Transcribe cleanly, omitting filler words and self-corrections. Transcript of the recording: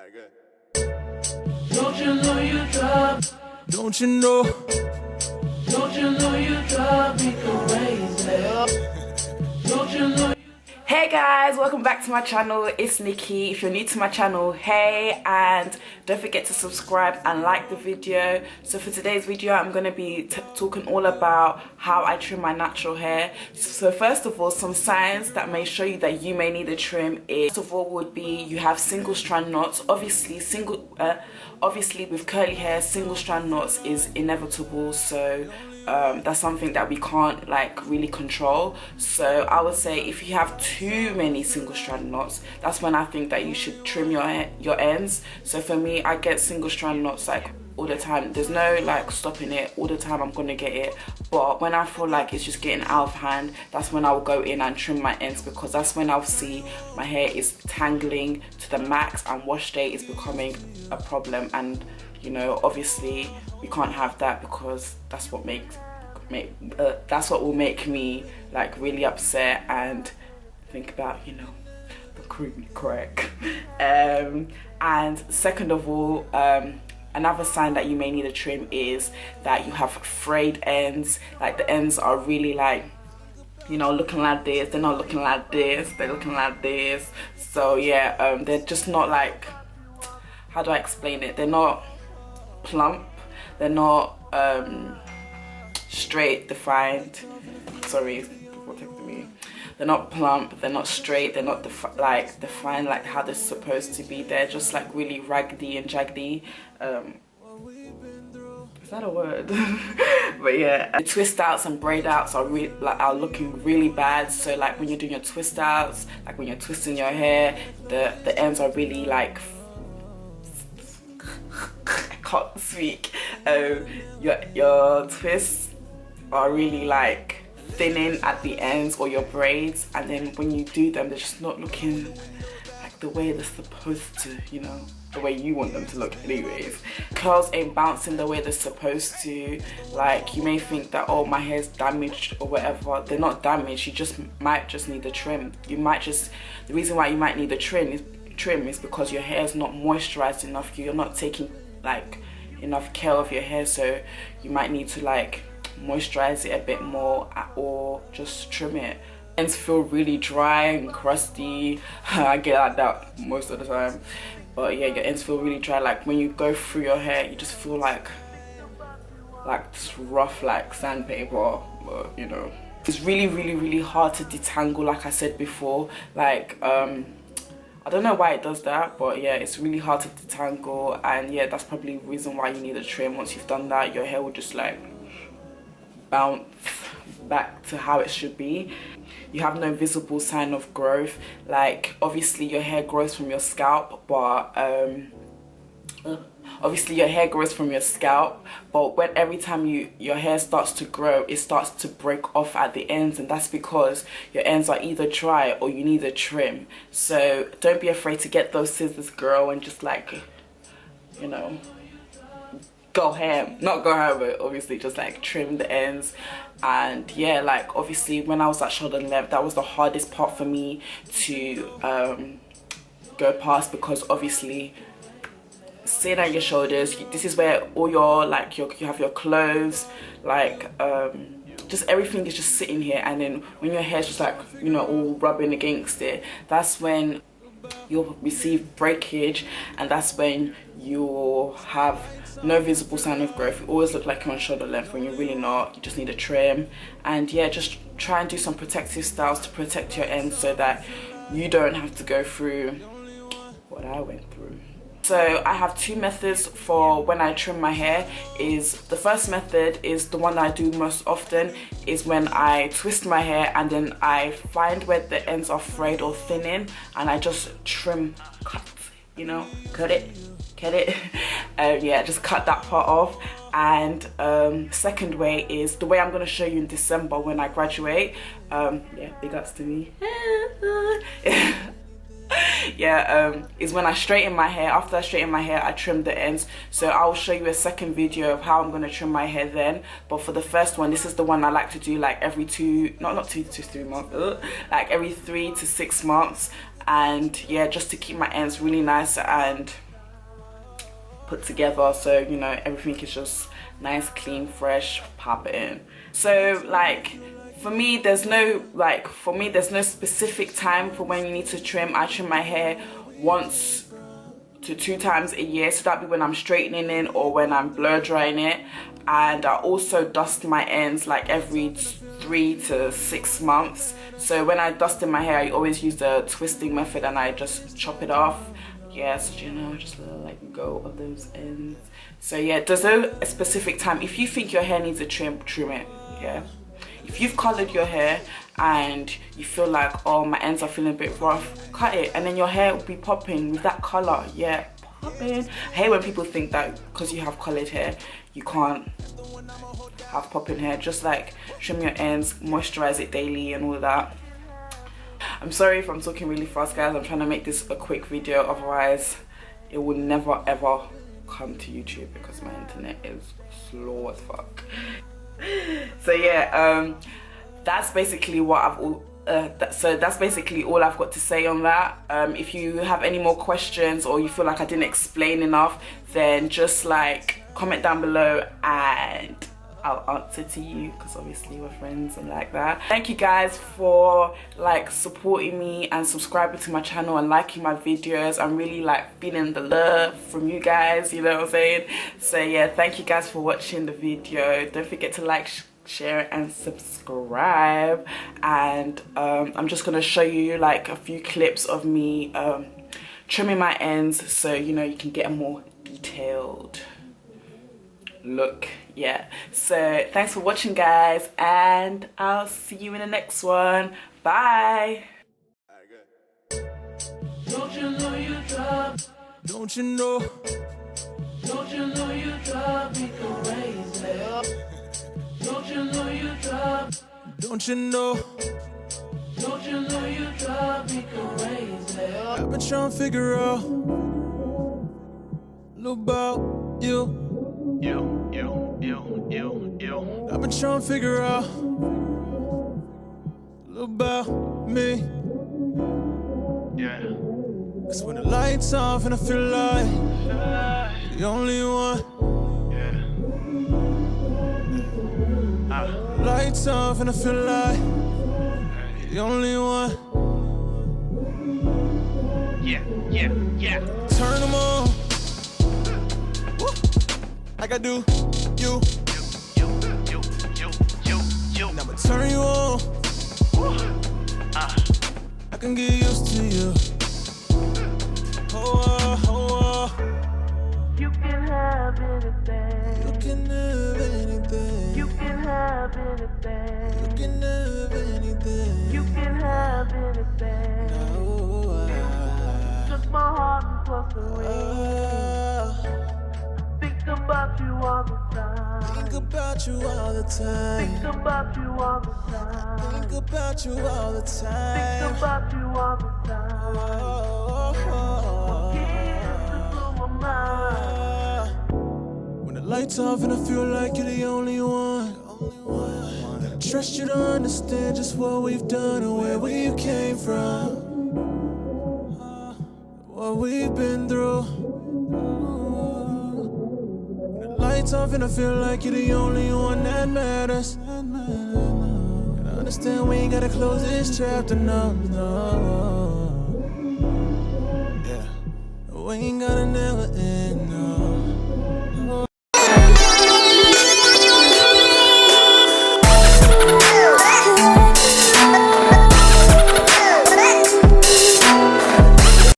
Alright, good. Don't you know you drive? Don't you know? Don't you know you drive me crazy? Don't you know? Hey guys, welcome back to my channel. It's Nikki. If you're new to my channel, hey, and don't forget to subscribe and like the video. So for today's video, I'm going to be talking all about how I trim my natural hair. So first of all, some signs that may show you that you may need a trim is, first of all, would be you have single strand knots. Obviously with curly hair, single strand knots is inevitable, so that's something that we can't like really control. So I would say if you have too many single strand knots, that's when I think that you should trim your ends. So for me, I get single strand knots like all the time. There's no like stopping it. All the time I'm gonna get it, but when I feel like it's just getting out of hand, that's when I'll go in and trim my ends, because that's when I'll see my hair is tangling to the max and wash day is becoming a problem. And you know, obviously we can't have that, because that's what that's what will make me like really upset and think about, you know, the creamy crack. And second of all, another sign that you may need a trim is that you have frayed ends. Like the ends are really like, you know, looking like this, they're not looking like this, they're looking like this. So yeah, they're just not like, how do I explain it, they're not plump, they're not straight defined. Sorry, protecting me. They're not plump, they're not straight, they're not defined like how they're supposed to be. They're just like really raggedy and jaggedy. Is that a word? But yeah, the twist outs and braid outs are looking really bad. So like when you're doing your twist outs, like when you're twisting your hair, the ends are really like, I can't speak. Your twists are really like thinning at the ends, or your braids, and then when you do them, they're just not looking like the way they're supposed to, you know, the way you want them to look anyways. Curls ain't bouncing the way they're supposed to. Like you may think that, oh, my hair's damaged or whatever. They're not damaged, you might just need a trim. The reason why you might need a trim is because your hair is not moisturized enough. You're not taking like enough care of your hair, so you might need to like moisturize it a bit more, or just trim it. Ends feel really dry and crusty. I get like that most of the time, but yeah, your ends feel really dry. Like when you go through your hair, you just feel like this rough like sandpaper, but you know, it's really hard to detangle, like I said before. Like I don't know why it does that, but yeah, it's really hard to detangle, and yeah, that's probably the reason why you need a trim. Once you've done that, your hair will just like bounce back to how it should be. You have no visible sign of growth. Like obviously your hair grows from your scalp, but when every time your hair starts to grow, it starts to break off at the ends, and that's because your ends are either dry or you need a trim. So don't be afraid to get those scissors, girl, and just like, you know, go ham. Not go ham, but obviously just like trim the ends. And yeah, like obviously when I was at shoulder length, that was the hardest part for me to go past, because obviously sitting at your shoulders, this is where all your like you have your clothes, like just everything is just sitting here, and then when your hair's just like, you know, all rubbing against it, that's when you'll receive breakage, and that's when you'll have no visible sign of growth. You always look like you're on shoulder length when you're really not. You just need a trim. And yeah, just try and do some protective styles to protect your ends, so that you don't have to go through what I went through. So I have two methods for when I trim my hair. The first method is the one that I do most often, is when I twist my hair and then I find where the ends are frayed or thinning, and I just cut, you know, cut it. Yeah, just cut that part off. And second way is the way I'm gonna show you in December when I graduate. Yeah, big ups to me. Yeah, is when I straighten my hair. After I straighten my hair, I trim the ends. So I will show you a second video of how I'm going to trim my hair then. But for the first one, this is the one I like to do like every not 2 to 3 months, like every 3 to 6 months. And yeah, just to keep my ends really nice and put together, so you know everything is just nice, clean, fresh, pop it in. So like for me there's no specific time for when you need to trim. I trim my hair once to 2 times a year, so that'd be when I'm straightening it or when I'm blow drying it. And I also dust my ends like every 3 to 6 months. So when I dust in my hair, I always use the twisting method and I just chop it off. Yes, you know, just let go of those ends. So yeah, there's no specific time. If you think your hair needs a trim it. Yeah, if you've colored your hair and you feel like, oh, my ends are feeling a bit rough, cut it, and then your hair will be popping with that color. Yeah, popping. I hate when people think that because you have colored hair you can't have popping hair. Just like trim your ends, moisturize it daily and all of that. I'm sorry if I'm talking really fast, guys. I'm trying to make this a quick video, otherwise it will never ever come to YouTube because my internet is slow as fuck. So yeah, that's basically what that's basically all I've got to say on that. If you have any more questions or you feel like I didn't explain enough, then just like comment down below and I'll answer to you, because obviously we're friends and like that. Thank you guys for like supporting me and subscribing to my channel and liking my videos. I'm really like feeling the love from you guys, you know what I'm saying? So yeah, thank you guys for watching the video. Don't forget to like, share and subscribe. And I'm just gonna show you like a few clips of me trimming my ends, so you know you can get a more detailed look. Yeah, so thanks for watching, guys, and I'll see you in the next one. Bye. Don't you know you drive? Don't you know? Don't you know you drive me crazy? Don't you know you drive? Don't you know? Don't you know you drive me crazy? I've been trying to figure out a little about you. I've been trying to figure out a little about me. Yeah. Cause when the lights off and I feel like you're the only one. Yeah. Lights off and I feel like you're the only one. Yeah. Turn them on. Woo. Like I do you. And I'ma turn you on. I can get used to you. You can have anything. You can have anything. You can have anything. You can have anything. You can have anything. Just my heart and plus the ring. Think about you all the time. Think about you all the time. Think about you all the time. Think about you all the time. Think about you all the time. Kiss into my mind. When the lights off and I feel like you're the only one. And I trust you to understand just what we've done and where we came from. What we've been through. When the lights off and I feel like you're the only one that matters. And I understand we ain't gotta close this chapter, no. Yeah, we ain't gotta never end, no.